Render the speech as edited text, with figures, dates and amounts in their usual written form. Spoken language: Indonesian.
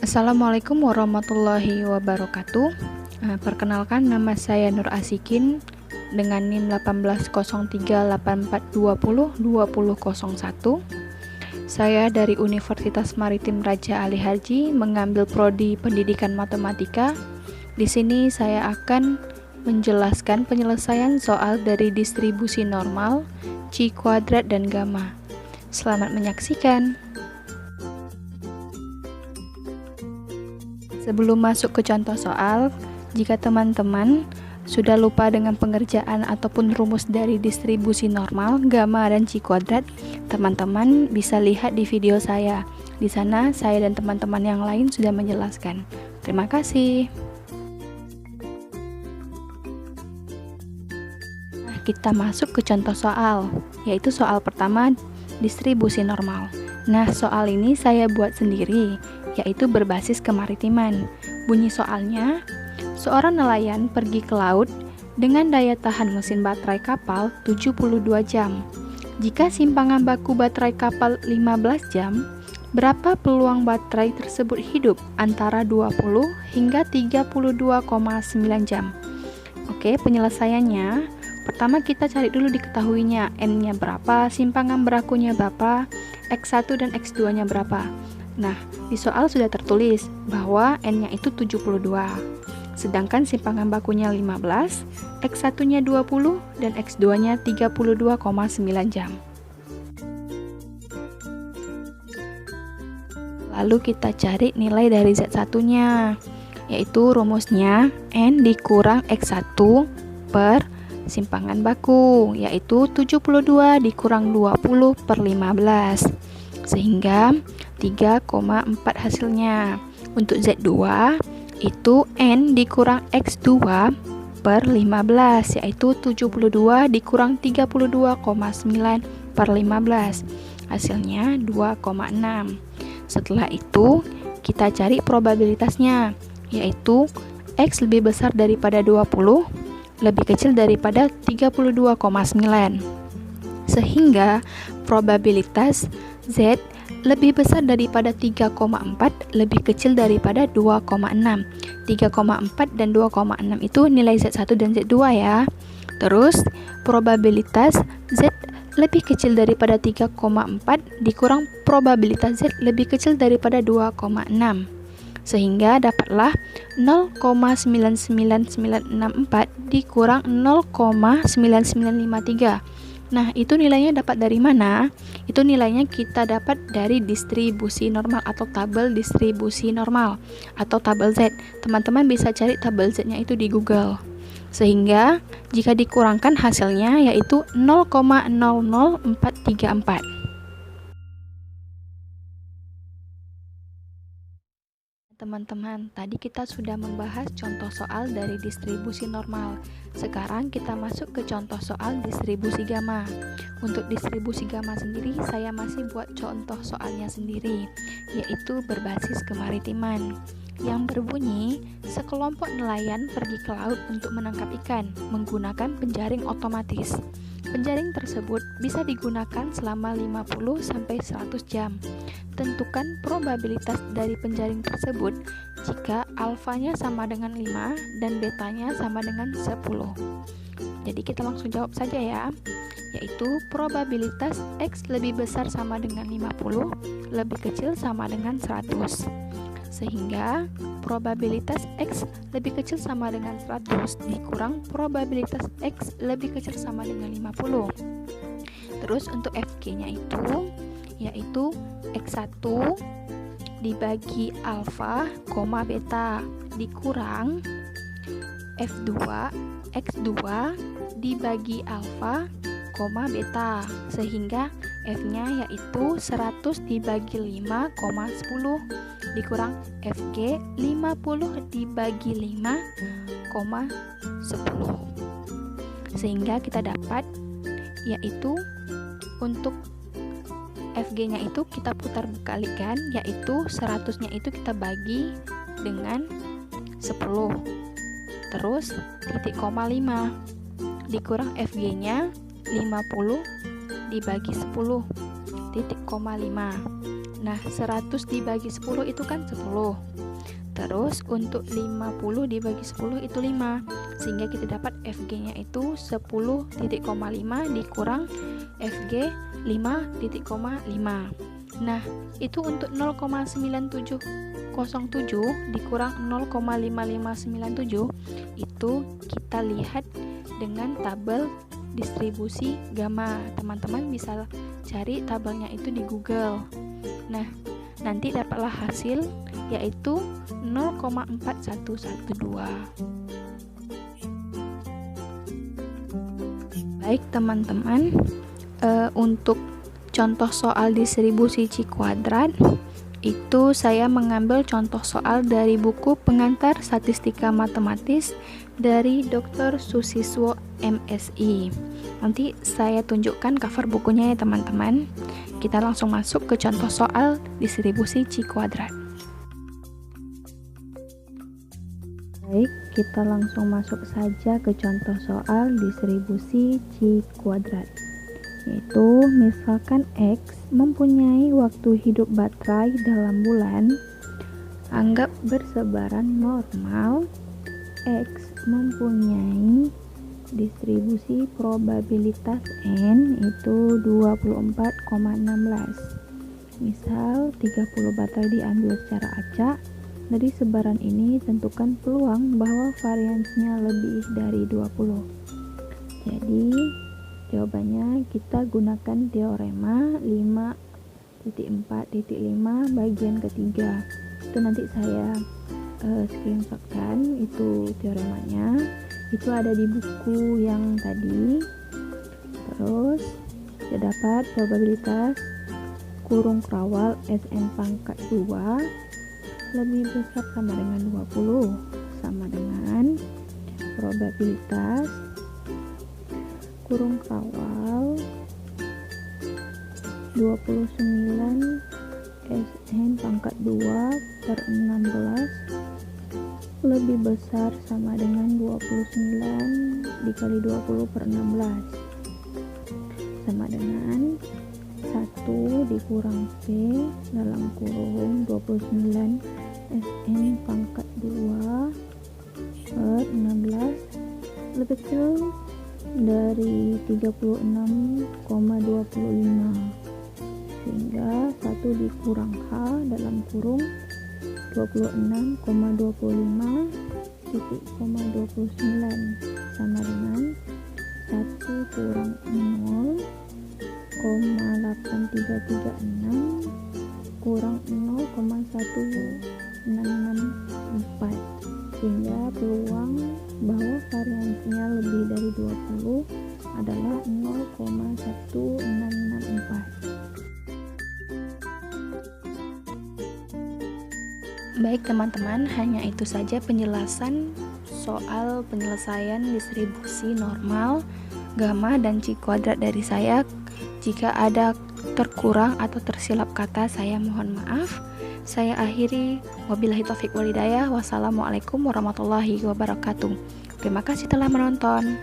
Assalamualaikum warahmatullahi wabarakatuh. Perkenalkan, nama saya Nur Asikin dengan NIM 180384202001. Saya dari Universitas Maritim Raja Ali Harji mengambil prodi Pendidikan Matematika. Di sini saya akan menjelaskan penyelesaian soal dari distribusi normal, Chi kuadrat dan gamma. Selamat menyaksikan. Sebelum masuk ke contoh soal, jika teman-teman sudah lupa dengan pengerjaan ataupun rumus dari distribusi normal, gamma, dan Chi kuadrat, teman-teman bisa lihat di video saya. Di sana saya dan teman-teman yang lain sudah menjelaskan. Terima kasih. Nah, kita masuk ke contoh soal, yaitu soal pertama, distribusi normal. Nah, soal ini saya buat sendiri, yaitu berbasis kemaritiman. Bunyi soalnya, seorang nelayan pergi ke laut dengan daya tahan mesin baterai kapal 72 jam. Jika simpangan baku baterai kapal 15 jam, berapa peluang baterai tersebut hidup? Antara 20 hingga 32,9 jam. Oke, penyelesaiannya, pertama kita cari dulu diketahuinya, N-nya berapa, simpangan bakunya berapa, X1 dan X2 nya berapa. Nah, di soal sudah tertulis bahwa N-nya itu 72, sedangkan simpangan bakunya 15, X1-nya 20, dan X2-nya 32,9 jam. Lalu kita cari nilai dari Z1-nya, yaitu rumusnya N dikurang X1 per simpangan baku, yaitu 72 dikurang 20 per 15, sehingga 3,4 hasilnya. Untuk Z2 itu N dikurang X2 per 15, yaitu 72 dikurang 32,9 per 15, hasilnya 2,6. Setelah itu kita cari probabilitasnya, yaitu X lebih besar daripada 20, lebih kecil daripada 32,9, sehingga probabilitas Z lebih besar daripada 3,4, lebih kecil daripada 2,6. 3,4 dan 2,6 itu nilai Z1 dan Z2 ya. Terus probabilitas Z lebih kecil daripada 3,4 dikurang probabilitas Z lebih kecil daripada 2,6, sehingga dapatlah 0,99964 dikurang 0,9953. Nah, itu nilainya dapat dari mana? Itu nilainya kita dapat dari distribusi normal atau tabel distribusi normal atau tabel Z. Teman-teman bisa cari tabel Z-nya itu di Google. Sehingga jika dikurangkan hasilnya yaitu 0,00434. Teman-teman, tadi kita sudah membahas contoh soal dari distribusi normal. Sekarang kita masuk ke contoh soal distribusi gamma. Untuk distribusi gamma sendiri, saya masih buat contoh soalnya sendiri, yaitu berbasis kemaritiman, yang berbunyi, sekelompok nelayan pergi ke laut untuk menangkap ikan menggunakan penjaring otomatis. Penjaring tersebut bisa digunakan selama 50-100 jam. Tentukan probabilitas dari penjaring tersebut jika alfanya sama dengan 5 dan betanya sama dengan 10. Jadi kita langsung jawab saja ya, yaitu probabilitas X lebih besar sama dengan 50, lebih kecil sama dengan 100. Sehingga probabilitas X lebih kecil sama dengan 100 dikurang probabilitas X lebih kecil sama dengan 50. Terus untuk FG-nya itu yaitu X1 dibagi alfa, beta dikurang F2 X2 dibagi alfa, beta, sehingga F-nya yaitu 100 dibagi 5,10 dikurang FG 50 dibagi 5,10, sehingga kita dapat yaitu untuk FG-nya itu kita putar kalikan, yaitu 100-nya itu kita bagi dengan 10, terus titik koma 5 dikurang FG-nya 50 dibagi 10, titik koma 5. Nah, 100 dibagi 10 itu kan 10. Terus untuk 50 dibagi 10 itu 5. Sehingga kita dapat FG-nya itu 10,5 dikurang FG 5,5. Nah, itu untuk 0,9707 dikurang 0,5597 itu kita lihat dengan tabel distribusi gamma. Teman-teman bisa cari tabelnya itu di Google. Nah, nanti dapatlah hasil yaitu 0,4112. Baik teman-teman, untuk contoh soal distribusi C kuadrat itu saya mengambil contoh soal dari buku Pengantar Statistika Matematis dari Dr. Susiswo MSI. Nanti saya tunjukkan cover bukunya ya teman-teman. Kita langsung masuk ke contoh soal distribusi C kuadrat. Baik, kita langsung masuk saja ke contoh soal distribusi C kuadrat. Yaitu misalkan X mempunyai waktu hidup baterai dalam bulan, anggap bersebaran normal. X mempunyai distribusi probabilitas N itu 24,16. Misal 30 baterai diambil secara acak. Dari sebaran ini tentukan peluang bahwa variansnya lebih dari 20. Jadi jawabannya kita gunakan teorema 5.4.5 bagian ketiga. Itu nanti saya screenshotkan itu teoremanya. Itu ada di buku yang tadi. Terus terdapat probabilitas kurung krawal Sn pangkat 2 lebih besar sama dengan 20 sama dengan probabilitas kurung kawal 29 Sn pangkat 2 per 16 lebih besar sama dengan 29 dikali 20 per 16 sama dengan 1 dikurang P dalam kurung 29 Sn pangkat 2 per 16 lebih kecil dari 36,25 sehingga 1 dikurang H dalam kurung 26,25 titik 29 sama dengan 1 kurang 0,8336 kurang 0,1664 sehingga peluang bahwa variansinya lebih dari 20 adalah 0,1664. Baik teman-teman, hanya itu saja penjelasan soal penyelesaian distribusi normal, gamma, dan C kuadrat dari saya. Jika ada terkurang atau tersilap kata, saya mohon maaf. Saya akhiri, wabillahi taufiq walhidayah. Wassalamualaikum warahmatullahi wabarakatuh. Terima kasih telah menonton.